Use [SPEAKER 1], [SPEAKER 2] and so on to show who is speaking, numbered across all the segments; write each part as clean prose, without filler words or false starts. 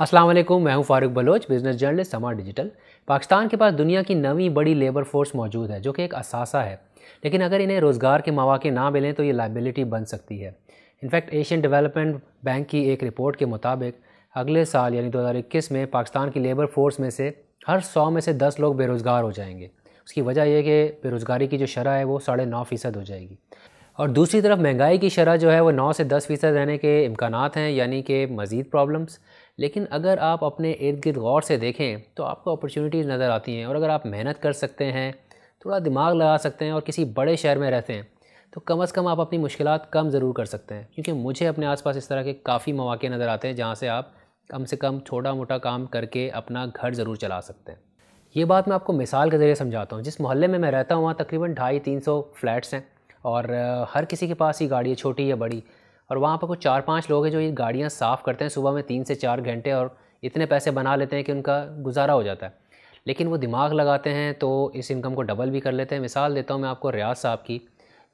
[SPEAKER 1] अस्सलाम वालेकुम, मैं हूं फारूक बलोच, बिज़नेस जर्नलिस्ट समा डिजिटल। पाकिस्तान के पास दुनिया की नवी बड़ी लेबर फोर्स मौजूद है जो कि एक असासा है, लेकिन अगर इन्हें रोज़गार के मौके ना मिलें तो ये लाइबिलिटी बन सकती है। इनफैक्ट एशियन डेवलपमेंट बैंक की एक रिपोर्ट के मुताबिक अगले साल यानी 2021 में पाकिस्तान की लेबर फोर्स में से हर 100 में से 10 लोग बेरोज़गार हो जाएंगे। उसकी वजह यह है कि बेरोज़गारी की जो शरह है वो 9.5% हो जाएगी। और दूसरी तरफ महंगाई की शरह जो है वो 9 से 10% रहने के इम्कानात हैं, यानी कि मज़ीद प्रॉब्लम्स। लेकिन अगर आप अपने इर्द गिर्द गौर से देखें तो आपको अपॉर्चुनिटीज़ नज़र आती हैं, और अगर आप मेहनत कर सकते हैं, थोड़ा दिमाग लगा सकते हैं और किसी बड़े शहर में रहते हैं तो कम से कम आप अपनी मुश्किलात कम ज़रूर कर सकते हैं। क्योंकि मुझे अपने आसपास इस तरह के काफ़ी मौके नज़र आते हैं जहाँ से आप कम से कम छोटा मोटा काम करके अपना घर ज़रूर चला सकते हैं। ये बात मैं आपको मिसाल के ज़रिए समझाता हूँ। जिस मोहल्ले में मैं रहता हूँ वहाँ तकरीबन 250-300 फ्लैट्स हैं, और हर किसी के पास ही गाड़ी है, छोटी या बड़ी। और वहाँ पर कुछ 4-5 लोग हैं जो ये गाड़ियाँ साफ़ करते हैं सुबह में 3 से 4 घंटे, और इतने पैसे बना लेते हैं कि उनका गुजारा हो जाता है। लेकिन वो दिमाग लगाते हैं तो इस इनकम को डबल भी कर लेते हैं। मिसाल देता हूँ मैं आपको रियाज साहब की।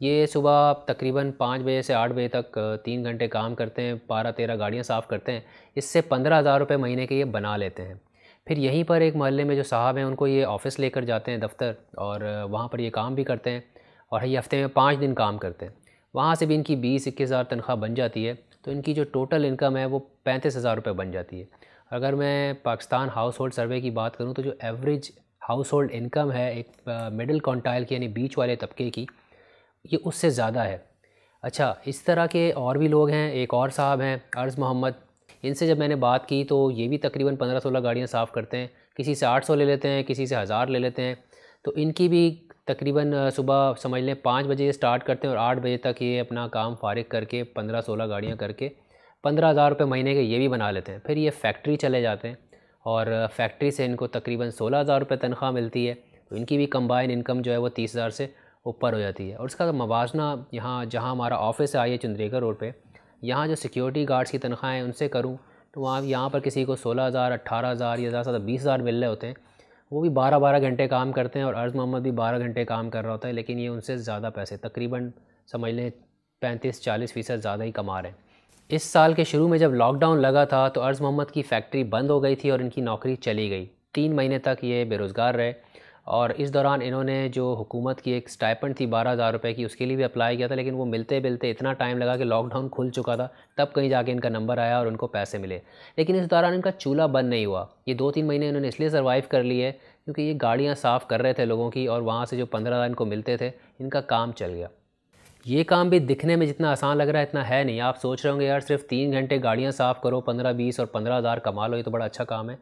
[SPEAKER 1] ये सुबह तकरीबन 5 बजे से 8 बजे तक 3 घंटे काम करते हैं, 12-13 गाड़ियाँ साफ़ करते हैं। इससे 15,000 रुपये महीने के ये बना लेते हैं। फिर यहीं पर एक मोहल्ले में जो साहब हैं उनको ये ऑफ़िस लेकर जाते हैं दफ्तर, और वहाँ पर ये काम भी करते हैं, और ये हफ़्ते में 5 दिन काम करते हैं। वहाँ से भी इनकी 20-21 हज़ार तनख्वाह बन जाती है, तो इनकी जो टोटल इनकम है वो 35,000 रुपये बन जाती है। अगर मैं पाकिस्तान हाउस होल्ड सर्वे की बात करूँ तो जो एवरेज हाउस होल्ड इनकम है एक मिडिल क्वांटाइल की यानी बीच वाले तबके की, ये उससे ज़्यादा है। अच्छा, इस तरह के और भी लोग हैं। एक और साहब हैं अर्ज़ मोहम्मद, इनसे जब मैंने बात की तो ये भी तकरीबन 15-16 गाड़ियाँ साफ़ करते हैं। किसी से 800 ले लेते हैं, किसी से 1000 ले लेते हैं। तो इनकी भी तकरीबन सुबह समझ लें 5 बजे स्टार्ट करते हैं और 8 बजे तक ये अपना काम फ़ारिग करके 15-16 गाड़ियाँ करके 15,000 रुपये महीने के ये भी बना लेते हैं। फिर ये फैक्ट्री चले जाते हैं और फैक्ट्री से इनको तकरीबन 16,000 रुपये तनख्वाह मिलती है। तो इनकी भी कंबाइन इनकम जो है वो 30,000 से ऊपर हो जाती है। और इसका मवाजना यहाँ जहाँ हमारा ऑफ़िस है आई चंद्रेकर रोड पे, यहाँ जो सिक्योरिटी गार्ड्स की तनख्वाहें उनसे करूँ तो वहाँ यहाँ पर किसी को 16,000, 18,000 या ज़्यादा से ज़्यादा 20,000 मिल रहे होते हैं। वो भी 12-12 घंटे काम करते हैं, और अर्ज़ मोहम्मद भी 12 घंटे काम कर रहा होता है, लेकिन ये उनसे ज़्यादा पैसे तकरीबन समझ लें 35-40% ज़्यादा ही कमा रहे हैं। इस साल के शुरू में जब लॉकडाउन लगा था तो अर्ज़ मोहम्मद की फ़ैक्ट्री बंद हो गई थी और इनकी नौकरी चली गई। 3 महीने तक ये बेरोज़गार रहे, और इस दौरान इन्होंने जो हुकूमत की एक स्टाइपेंड थी 12,000 रुपये की, उसके लिए भी अप्लाई किया था, लेकिन वो मिलते-मिलते इतना टाइम लगा कि लॉकडाउन खुल चुका था, तब कहीं जाके इनका नंबर आया और उनको पैसे मिले। लेकिन इस दौरान इनका चूल्हा बंद नहीं हुआ। ये 2-3 महीने इन्होंने इसलिए सर्वाइव कर लिए क्योंकि ये गाड़ियाँ साफ़ कर रहे थे लोगों की, और वहाँ से जो 15,000 इनको मिलते थे, इनका काम चल गया। ये काम भी दिखने में जितना आसान लग रहा है इतना है नहीं। आप सोच रहे होंगे यार सिर्फ 3 घंटे गाड़ियाँ साफ़ करो, 15-20 और 15,000 कमा लो, ये तो बड़ा अच्छा काम है।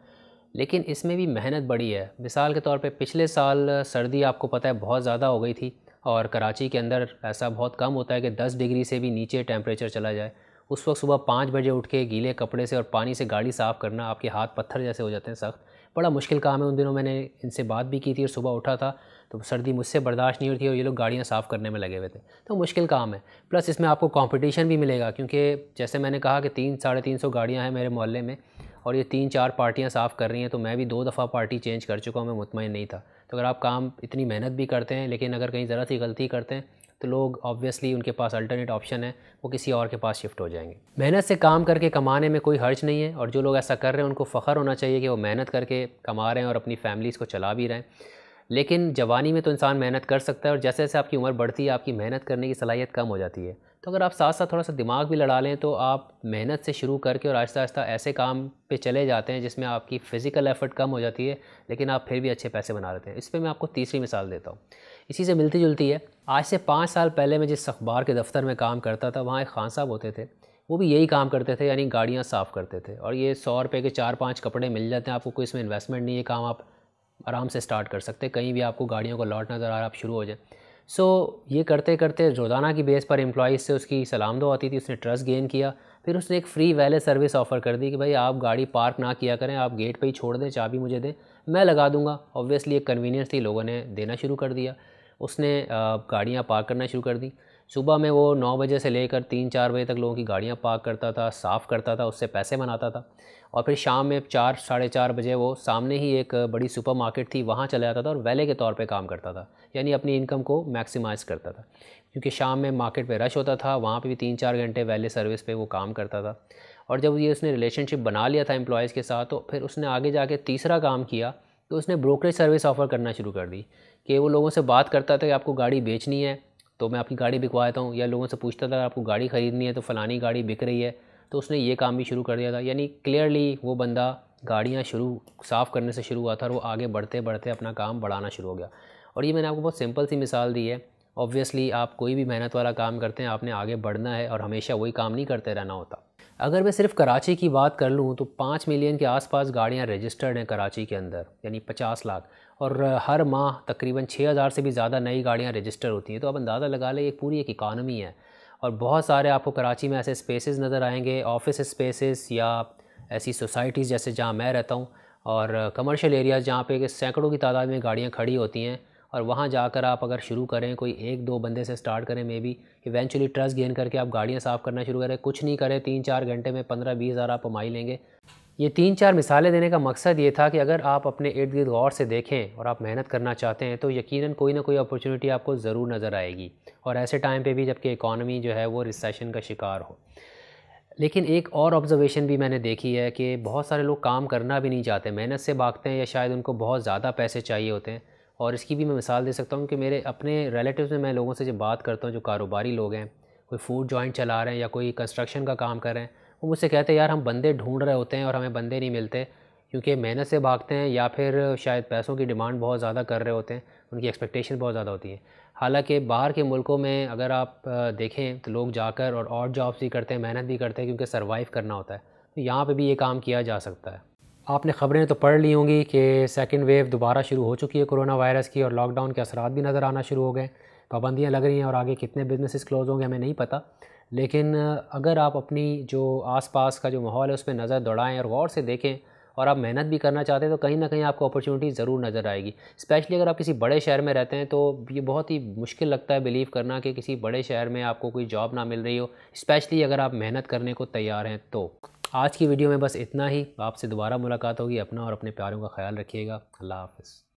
[SPEAKER 1] लेकिन इसमें भी मेहनत बड़ी है। मिसाल के तौर पे पिछले साल सर्दी आपको पता है बहुत ज़्यादा हो गई थी, और कराची के अंदर ऐसा बहुत कम होता है कि 10 डिग्री से भी नीचे टेम्परेचर चला जाए। उस वक्त सुबह 5 बजे उठ के गीले कपड़े से और पानी से गाड़ी साफ़ करना, आपके हाथ पत्थर जैसे हो जाते हैं सख्त। बड़ा मुश्किल काम है। उन दिनों मैंने इनसे बात भी की थी और सुबह उठा था तो सर्दी मुझसे बर्दाश्त नहीं हो रही थी, और ये लोग गाड़ियाँ साफ़ करने में लगे हुए थे। तो मुश्किल काम है। प्लस इसमें आपको कंपटीशन भी मिलेगा, क्योंकि जैसे मैंने कहा कि 300-350 गाड़ियाँ हैं मेरे मोहल्ले में, और ये 3-4 पार्टियाँ साफ़ कर रही हैं। तो मैं भी 2 दफ़ा पार्टी चेंज कर चुका हूँ, मैं मुतमईन नहीं था। तो अगर आप काम इतनी मेहनत भी करते हैं लेकिन अगर कहीं ज़रा सी गलती करते हैं तो लोग ऑब्वियसली उनके पास अल्टरनेट ऑप्शन है, वो किसी और के पास शिफ्ट हो जाएंगे। मेहनत से काम करके कमाने में कोई हर्ज नहीं है, और जो लोग ऐसा कर रहे हैं उनको फ़ख्र होना चाहिए कि वो मेहनत करके कमा रहे हैं और अपनी फैमिलीज़ को चला भी रहे हैं। लेकिन जवानी में तो इंसान मेहनत कर सकता है, और जैसे जैसे आपकी उम्र बढ़ती है आपकी मेहनत करने की सलाहियत कम हो जाती है। तो अगर आप साथ साथ थोड़ा सा दिमाग भी लड़ा लें तो आप मेहनत से शुरू करके और आहिस्ता आहिस्ता ऐसे काम पे चले जाते हैं जिसमें आपकी फ़िज़िकल एफ़र्ट कम हो जाती है, लेकिन आप फिर भी अच्छे पैसे बना लेते हैं। इस पर मैं आपको तीसरी मिसाल देता हूँ, इसी से मिलती जुलती है। आज से 5 साल पहले मैं जिस अखबार के दफ्तर में काम करता था, वहाँ एक खान साहब होते थे। वो भी यही काम करते थे, यानी गाड़ियाँ साफ़ करते थे, और ये 100 रुपये के 4-5 कपड़े मिल जाते हैं आपको। कोई इसमें इन्वेस्टमेंट नहीं है, काम आप आराम से स्टार्ट कर सकते हैं। कहीं भी आपको गाड़ियों का लॉट नज़र आ रहा है, आप शुरू हो जाए। ये करते करते रोज़ाना की बेस पर एम्प्लॉइज़ से उसकी सलाम दुआ होती थी। उसने ट्रस्ट गेन किया। फिर उसने एक फ्री वैले सर्विस ऑफ़र कर दी कि भाई आप गाड़ी पार्क ना किया करें, आप गेट पे ही छोड़ दें, चाबी मुझे दें, मैं लगा दूंगा। ऑब्वियसली एक कन्वीनियंस थी, लोगों ने देना शुरू कर दिया। उसने गाड़ियाँ पार्क करना शुरू कर दी। सुबह में वो 9 बजे से लेकर 3-4 बजे तक लोगों की गाड़ियाँ पार्क करता था, साफ़ करता था, उससे पैसे बनाता था। और फिर शाम में 4-4:30 बजे वो सामने ही एक बड़ी सुपरमार्केट थी, वहाँ चला जाता था और वैले के तौर पे काम करता था, यानी अपनी इनकम को मैक्सिमाइज़ करता था। क्योंकि शाम में मार्केट पे रश होता था, वहाँ पे भी 3-4 घंटे वैले सर्विस पे वो काम करता था। और जब ये उसने रिलेशनशिप बना लिया था एम्प्लॉयज़ के साथ, तो फिर उसने आगे जाके तीसरा काम किया कि उसने ब्रोकरेज सर्विस ऑफ़र करना शुरू कर दी कि वो लोगों से बात करता था कि आपको गाड़ी बेचनी है तो मैं आपकी गाड़ी बिकवा देता हूँ, या लोगों से पूछता था आपको गाड़ी ख़रीदनी है तो फ़लानी गाड़ी बिक रही है, तो उसने ये काम भी शुरू कर दिया था। यानी क्लियरली वो बंदा गाड़ियाँ साफ़ करने से शुरू हुआ था और वो आगे बढ़ते बढ़ते अपना काम बढ़ाना शुरू हो गया। और ये मैंने आपको बहुत सिंपल सी मिसाल दी है। ऑब्वियसली आप कोई भी मेहनत वाला काम करते हैं, आपने आगे बढ़ना है और हमेशा वही काम नहीं करते रहना होता। अगर मैं सिर्फ कराची की बात कर लूँ तो 5 मिलियन के आसपास गाड़ियाँ रजिस्टर्ड हैं कराची के अंदर, यानी 50 लाख, और हर माह तकरीबन 6000 से भी ज़्यादा नई गाड़ियाँ रजिस्टर होती हैं। तो आप अंदाज़ा लगा लें, ये पूरी एक इकानमी है। और बहुत सारे आपको कराची में ऐसे स्पेसेस नज़र आएंगे, ऑफिस स्पेसेस या ऐसी सोसाइटीज़ जैसे जहाँ मैं रहता हूँ, और कमर्शियल एरियाज़ जहाँ पे सैकड़ों की तादाद में गाड़ियाँ खड़ी होती हैं। और वहाँ जाकर आप अगर शुरू करें, कोई 1-2 बंदे से स्टार्ट करें, may be eventually trust gain करके आप गाड़ियाँ साफ़ करना शुरू करें, कुछ नहीं करें, 3-4 घंटे में 15-20 हज़ार आप कमाई लेंगे। ये 3-4 मिसालें देने का मकसद ये था कि अगर आप अपने इर्द गिर्द गौर से देखें और आप मेहनत करना चाहते हैं तो यकीनन कोई ना कोई अपॉर्चुनिटी आपको ज़रूर नज़र आएगी, और ऐसे टाइम पे भी जबकि इकॉनमी जो है वो रिसेशन का शिकार हो। लेकिन एक और ऑब्ज़र्वेशन भी मैंने देखी है कि बहुत सारे लोग काम करना भी नहीं चाहते, मेहनत से भागते हैं, या शायद उनको बहुत ज़्यादा पैसे चाहिए होते हैं। और इसकी भी मैं मिसाल दे सकता हूँ कि मेरे अपने रिलेटिव्स में मैं लोगों से जब बात करता हूँ जो कारोबारी लोग हैं, कोई फूड जॉइंट चला रहे हैं या कोई कंस्ट्रक्शन का काम कर रहे हैं, वो मुझसे कहते हैं यार हम बंदे ढूंढ रहे होते हैं और हमें बंदे नहीं मिलते, क्योंकि मेहनत से भागते हैं या फिर शायद पैसों की डिमांड बहुत ज़्यादा कर रहे होते हैं, उनकी एक्सपेक्टेशन बहुत ज़्यादा होती है। हालांकि बाहर के मुल्कों में अगर आप देखें तो लोग जाकर और ऑड जॉब्स भी करते हैं, मेहनत भी करते हैं, क्योंकि सर्वाइव करना होता है। तो यहाँ पे भी ये काम किया जा सकता है। आपने ख़बरें तो पढ़ ली होंगी कि सेकंड वेव दोबारा शुरू हो चुकी है कोरोना वायरस की, और लॉकडाउन के असरात भी नज़र आना शुरू हो गए, पाबंदियाँ लग रही हैं, और आगे कितने बिजनेसेस क्लोज़ होंगे हमें नहीं पता। लेकिन अगर आप अपनी जो आसपास का जो माहौल है उस पर नज़र दौड़ाएँ और गौर से देखें, और आप मेहनत भी करना चाहते हैं, तो कहीं ना कहीं आपको अपॉर्चुनिटी ज़रूर नज़र आएगी। स्पेशली अगर आप किसी बड़े शहर में रहते हैं तो ये बहुत ही मुश्किल लगता है बिलीव करना कि किसी बड़े शहर में आपको कोई जॉब ना मिल रही हो, स्पेशली अगर आप मेहनत करने को तैयार हैं तो। आज की वीडियो में बस इतना ही। आपसे दोबारा मुलाकात होगी। अपना और अपने प्यारों का ख्याल रखिएगा। अल्लाह हाफ़िज़।